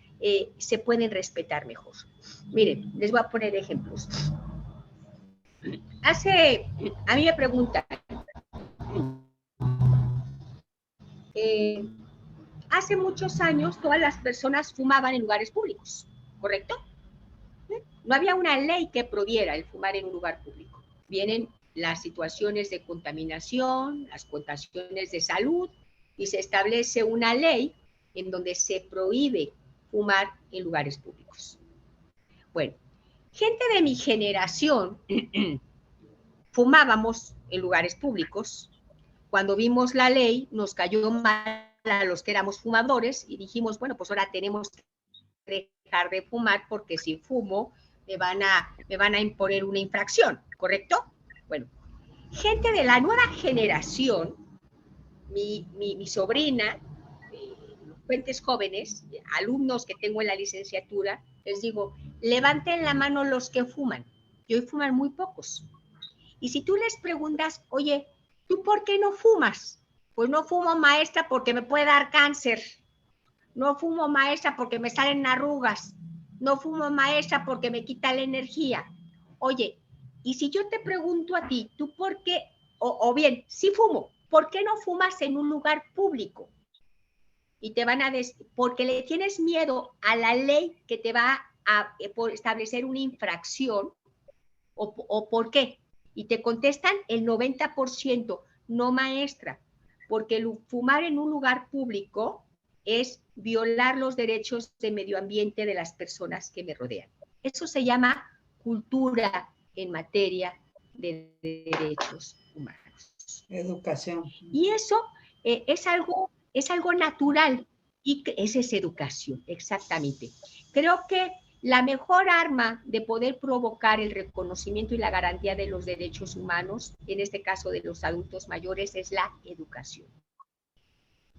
se pueden respetar mejor. Miren, les voy a poner ejemplos. A mí me preguntan, hace muchos años todas las personas fumaban en lugares públicos, ¿correcto? No había una ley que prohibiera el fumar en un lugar público. Vienen las situaciones de contaminación, las contaminaciones de salud, y se establece una ley en donde se prohíbe fumar en lugares públicos. Bueno, gente de mi generación fumábamos en lugares públicos. Cuando vimos la ley, nos cayó mal a los que éramos fumadores y dijimos, bueno, pues ahora tenemos que dejar de fumar porque si fumo me van a imponer una infracción, ¿correcto? Bueno, gente de la nueva generación, mi sobrina, fuentes jóvenes, alumnos que tengo en la licenciatura, les digo, levanten la mano los que fuman. Y hoy fuman muy pocos. Y si tú les preguntas, oye, ¿tú por qué no fumas? Pues no fumo, maestra, porque me puede dar cáncer. No fumo, maestra, porque me salen arrugas. No fumo, maestra, porque me quita la energía. Oye, y si yo te pregunto a ti, ¿tú por qué? O bien, sí fumo, ¿por qué no fumas en un lugar público? Y te van a decir, porque le tienes miedo a la ley que te va a establecer una infracción, o ¿por qué? Y te contestan el 90%, no, maestra, porque el fumar en un lugar público es violar los derechos de medio ambiente de las personas que me rodean. Eso se llama cultura en materia de derechos humanos. Educación. Y eso es algo natural y esa es educación, exactamente. Creo que la mejor arma de poder provocar el reconocimiento y la garantía de los derechos humanos, en este caso de los adultos mayores, es la educación.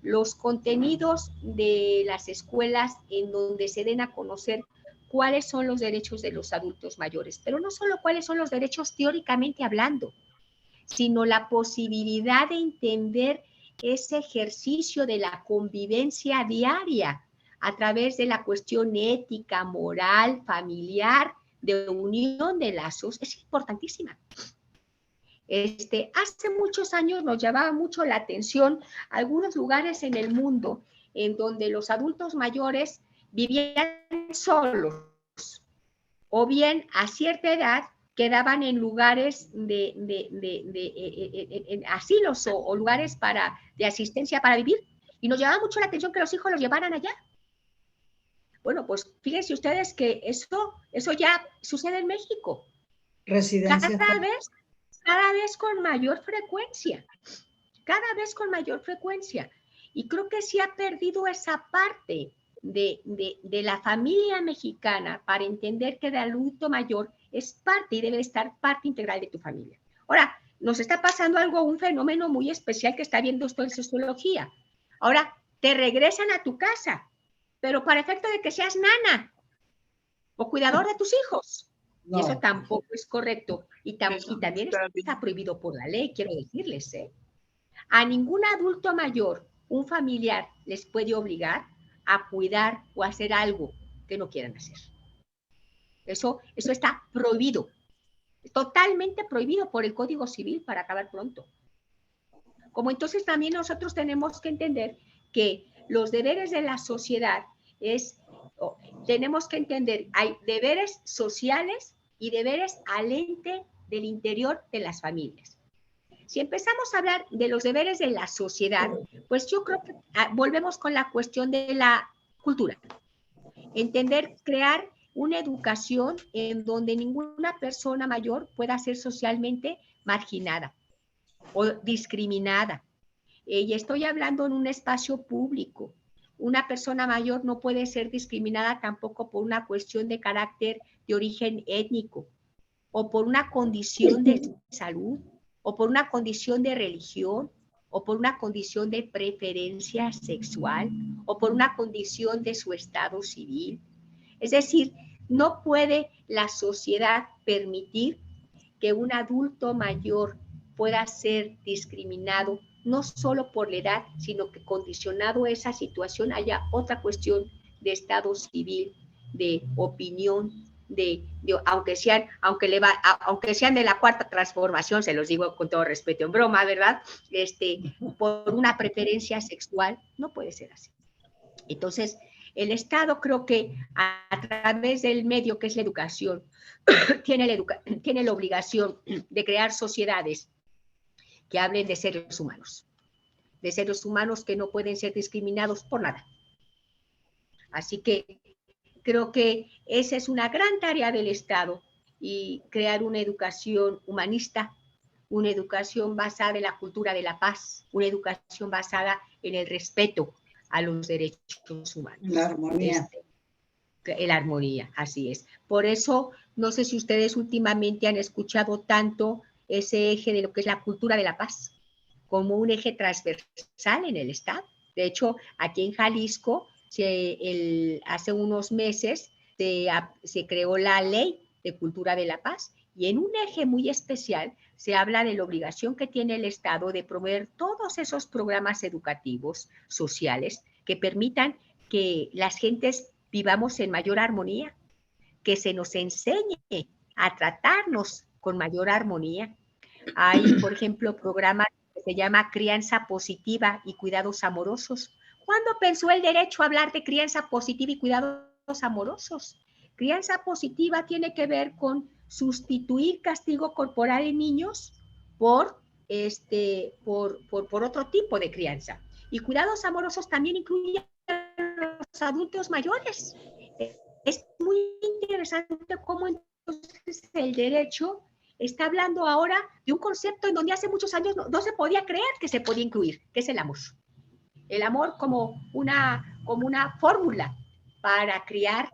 Los contenidos de las escuelas en donde se den a conocer cuáles son los derechos de los adultos mayores, pero no solo cuáles son los derechos teóricamente hablando, sino la posibilidad de entender ese ejercicio de la convivencia diaria a través de la cuestión ética, moral, familiar de unión de lazos es importantísima. Hace muchos años nos llamaba mucho la atención algunos lugares en el mundo en donde los adultos mayores vivían solos o bien a cierta edad quedaban en lugares en asilos o lugares de asistencia para vivir, y nos llamaba mucho la atención que los hijos los llevaran allá. Bueno, pues fíjense ustedes que eso ya sucede en México. Residencia. Cada vez con mayor frecuencia. Cada vez con mayor frecuencia. Y creo que sí ha perdido esa parte de la familia mexicana para entender que el adulto mayor es parte y debe estar parte integral de tu familia. Ahora, nos está pasando un fenómeno muy especial que está viendo esto en sociología. Ahora, te regresan a tu casa, pero para efecto de que seas nana o cuidador de tus hijos. No. Y eso tampoco es correcto. Y también está prohibido por la ley, quiero decirles. A ningún adulto mayor, un familiar, les puede obligar a cuidar o hacer algo que no quieran hacer. Eso está prohibido. Totalmente prohibido por el Código Civil, para acabar pronto. Como entonces también nosotros tenemos que entender que los deberes de la sociedad tenemos que entender, hay deberes sociales y deberes al ente del interior de las familias. Si empezamos a hablar de los deberes de la sociedad, pues yo creo que volvemos con la cuestión de la cultura. Entender, crear una educación en donde ninguna persona mayor pueda ser socialmente marginada o discriminada. Y estoy hablando en un espacio público. Una persona mayor no puede ser discriminada tampoco por una cuestión de carácter de origen étnico, o por una condición de salud, o por una condición de religión, o por una condición de preferencia sexual, o por una condición de su estado civil. Es decir, no puede la sociedad permitir que un adulto mayor pueda ser discriminado, no solo por la edad, sino que condicionado a esa situación haya otra cuestión de estado civil, de opinión, aunque sean de la cuarta transformación, se los digo con todo respeto en broma, ¿verdad? Por una preferencia sexual, no puede ser así. Entonces, el Estado, creo que a través del medio que es la educación, tiene la obligación de crear sociedades que hablen de seres humanos que no pueden ser discriminados por nada. Así que creo que esa es una gran tarea del Estado, y crear una educación humanista, una educación basada en la cultura de la paz, una educación basada en el respeto a los derechos humanos. La armonía. La armonía, así es. Por eso, no sé si ustedes últimamente han escuchado tanto ese eje de lo que es la cultura de la paz, como un eje transversal en el Estado. De hecho, aquí en Jalisco, hace unos meses se creó la Ley de Cultura de la Paz, y en un eje muy especial se habla de la obligación que tiene el Estado de promover todos esos programas educativos, sociales, que permitan que las gentes vivamos en mayor armonía, que se nos enseñe a tratarnos con mayor armonía. Hay, por ejemplo, programas que se llama Crianza Positiva y Cuidados Amorosos. ¿Cuándo pensó el derecho a hablar de crianza positiva y cuidados amorosos? Crianza positiva tiene que ver con sustituir castigo corporal en niños por otro tipo de crianza. Y cuidados amorosos también incluyen a los adultos mayores. Es muy interesante cómo entonces el derecho está hablando ahora de un concepto en donde hace muchos años no se podía creer que se podía incluir, que es el amor. El amor como una fórmula para criar,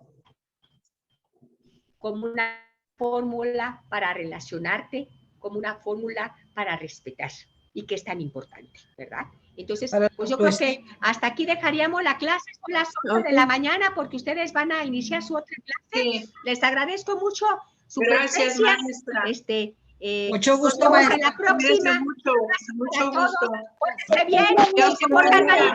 como una fórmula para relacionarte, como una fórmula para respetar, y que es tan importante, ¿verdad? Entonces, pues yo creo que hasta aquí dejaríamos la clase, son las 8 de la mañana, porque ustedes van a iniciar su otra clase. Sí. Les agradezco mucho su presencia. Gracias, maestra. Mucho gusto, maestra. La próxima. Mucho gusto. Pórtense bien, se portan mal.